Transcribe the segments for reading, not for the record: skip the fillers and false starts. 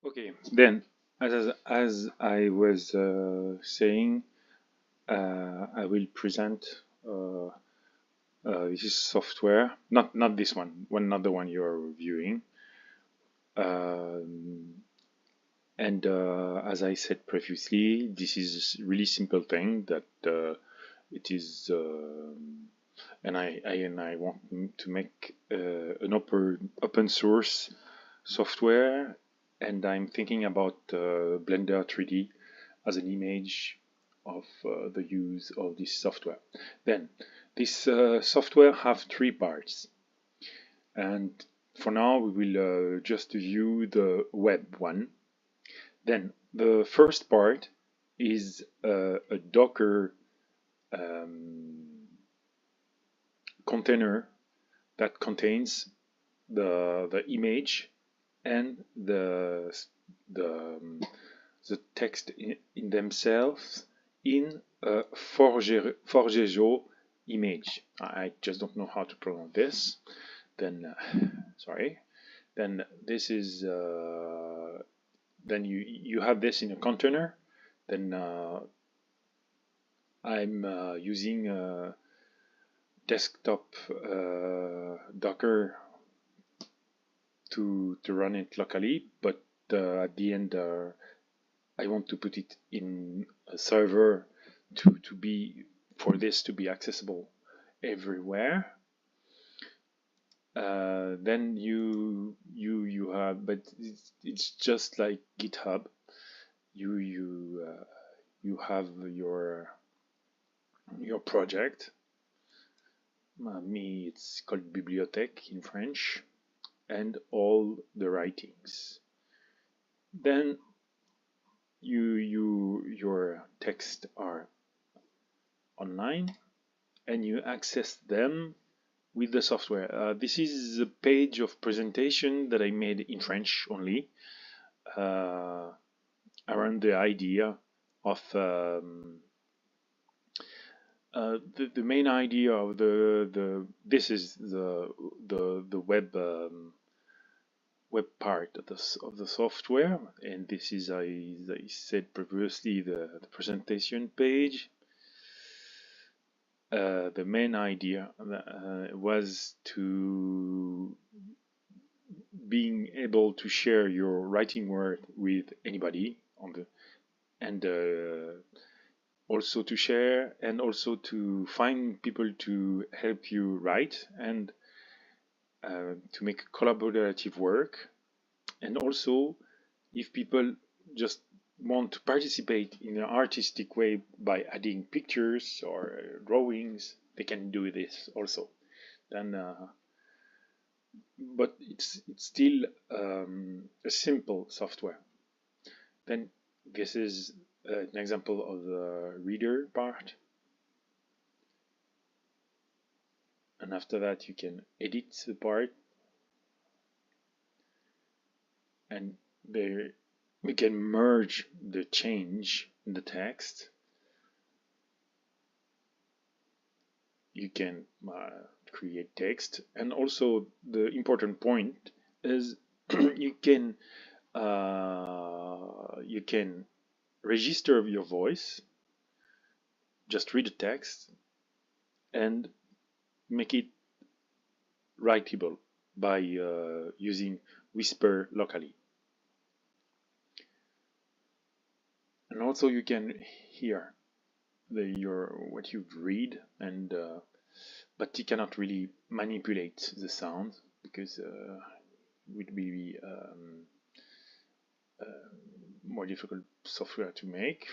Okay, then as I was saying, I will present uh, this software, not this one, not the one you are reviewing. And as I said previously, this is a really simple thing that it is, and I want to make an open source software, and I'm thinking about Blender 3D as an image of the use of this software. Then this software have three parts, and for now we will just view the web one. Then the first part is a Docker container that contains the image and the text in themselves in a 4GEO image. I just don't know how to pronounce this. Then sorry. Then this is then you have this in a container. Then I'm using a desktop Docker to run it locally, but at the end I want to put it in a server to be for this to be accessible everywhere. Then you have, but it's just like GitHub. You have your project. Me, it's called bibliothèque in French, and all the writings. Then your texts are online, and you access them with the software. This is a page of presentation that I made in French only, around the idea of the main idea of this is the web web part of the software, and this is, as I said previously, the presentation page. The main idea was to being able to share your writing work with anybody on the, and also to share, and also to find people to help you write, and to make collaborative work. And also, if people just want to participate in an artistic way by adding pictures or drawings, they can do this also. Then but it's still a simple software. Then this is an example of the reader part, and after that you can edit the part, and there we can merge the change in the text. You can create text, and also the important point is you can register your voice, just read the text and make it writable by using Whisper locally. And also you can hear what you read, and but you cannot really manipulate the sound, because it would be more difficult software to make.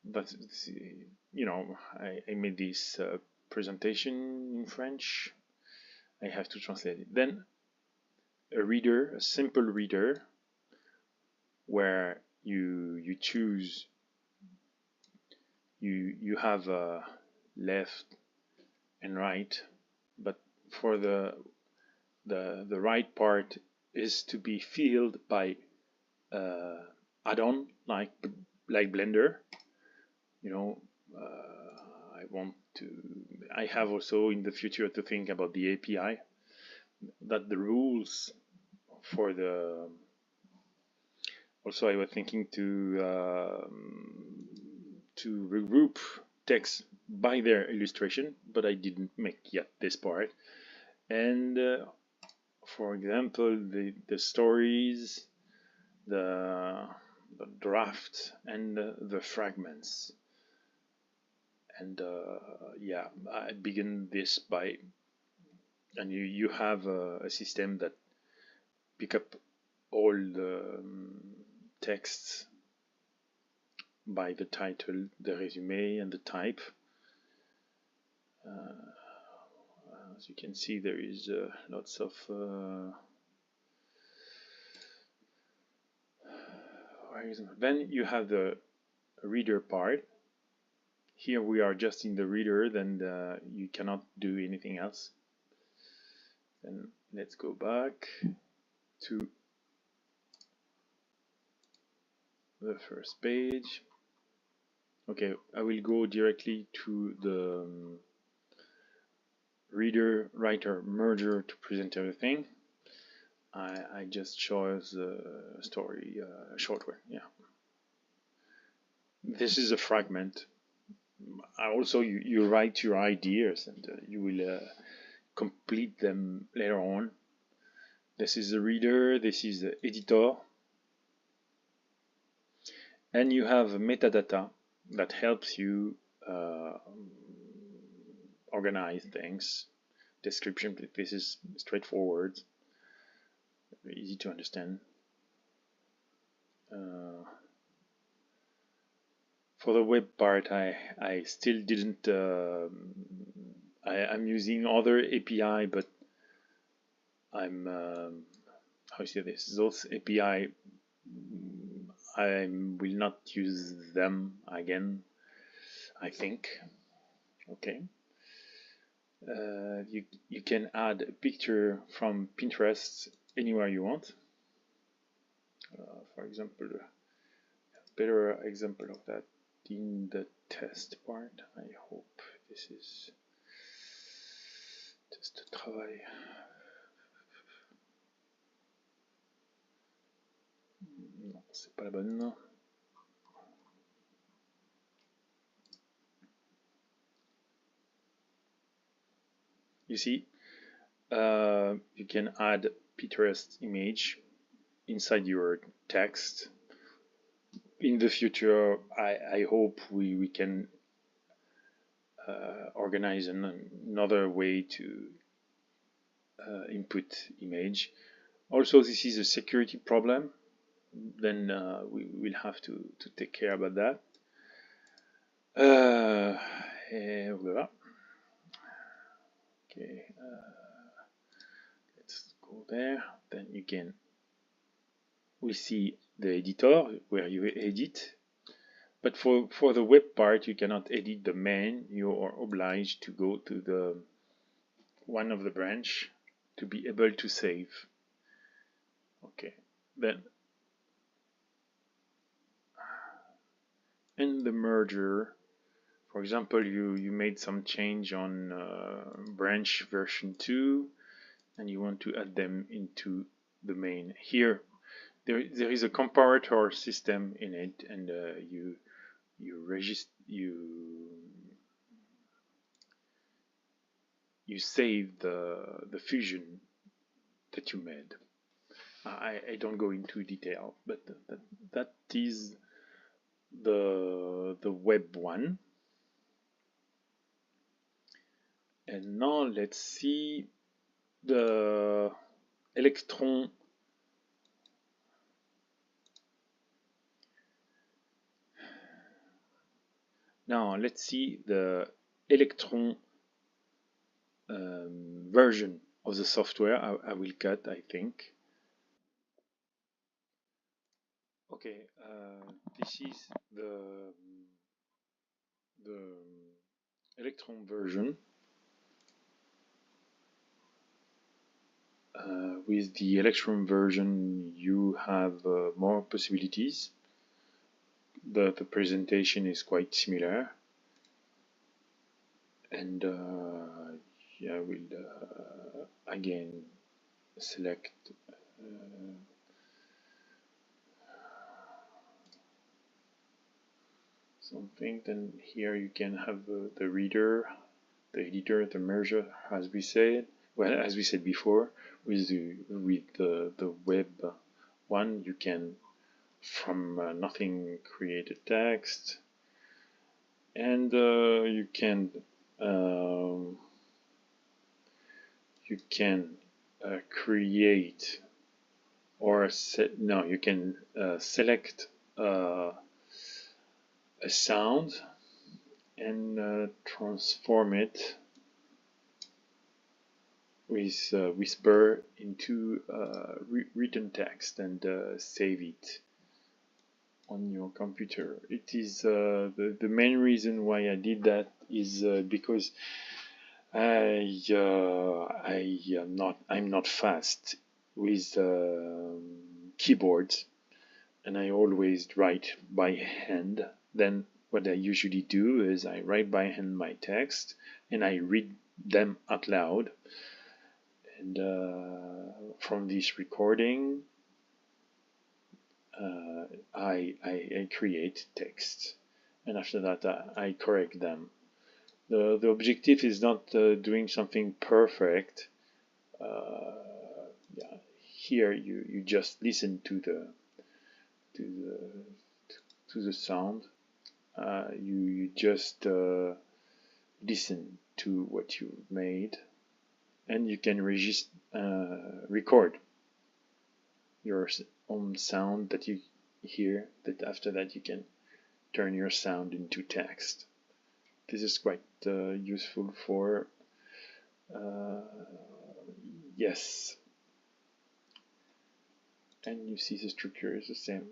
But you know, I made this presentation in French. I have to translate it. Then a simple reader, where you choose, you have left and right, but for the right part is to be filled by add-on like Blender. You know, I have also in the future to think about the API, that the rules for the also I was thinking to regroup text by their illustration, but I didn't make yet this part. And for example, the stories, the draft, and the fragments. And yeah, I begin this by, and you have a system that pick up all the texts by the title, the resume, and the type. As you can see, there is lots of then you have the reader part. Here we are just in the reader, then you cannot do anything else. Then let's go back to the first page. Okay, I will go directly to the reader writer merger to present everything. I just chose the story short one. Yeah, this is a fragment. Also, you write your ideas and you will complete them later on. This is the reader, this is the editor, and you have metadata that helps you organize things. Description, this is straightforward, very easy to understand. For the web part, I still didn't. I'm using other API, but I'm how you say this? Those API, I will not use them again, I think. Okay. You can add a picture from Pinterest anywhere you want. For example, a better example of that in the test part. I hope this is test de travail. Non, c'est pas la bonne. You see, you can add Pinterest image inside your text. In the future, I hope we can organize another way to input image. Also, this is a security problem. Then we will have to take care about that. Et voilà. Okay, let's go there. Then again, we see the editor where you edit. But for the web part, you cannot edit the main. You are obliged to go to the one of the branch to be able to save. Okay, then in the merger, for example, you made some change on branch version 2 and you want to add them into the main. Here there is a comparator system in it, and you save the fusion that you made. I don't go into detail, but that is the web one. And now let's see the electron. Now let's see the electron version of the software. I will cut, I think. Okay, this is the electron version. With the electron version, you have more possibilities. The presentation is quite similar, and yeah, I will again select something. Then here you can have the reader, the editor, the merger, as we said. Well, as we said before, with the web one, you can from nothing create a text, and you can create or you can select a sound and transform it with Whisper into written text and save it on your computer. It is the main reason why I did that is because I'm not fast with keyboards, and I always write by hand. Then what I usually do is I write by hand my text and I read them out loud. And from this recording, I create text, and after that I correct them. The objective is not doing something perfect. Yeah, here you just listen to the sound. You just listen to what you made, and you can record your own sound that you hear. That after that you can turn your sound into text. This is quite useful for yes. And you see the structure is the same.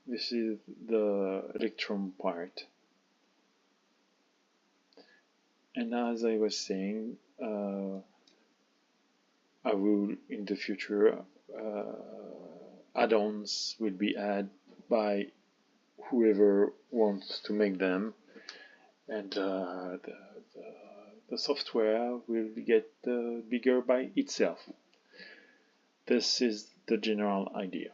This is the electron part. And as I was saying, I will in the future add-ons will be added by whoever wants to make them, and the software will get bigger by itself. This is the general idea.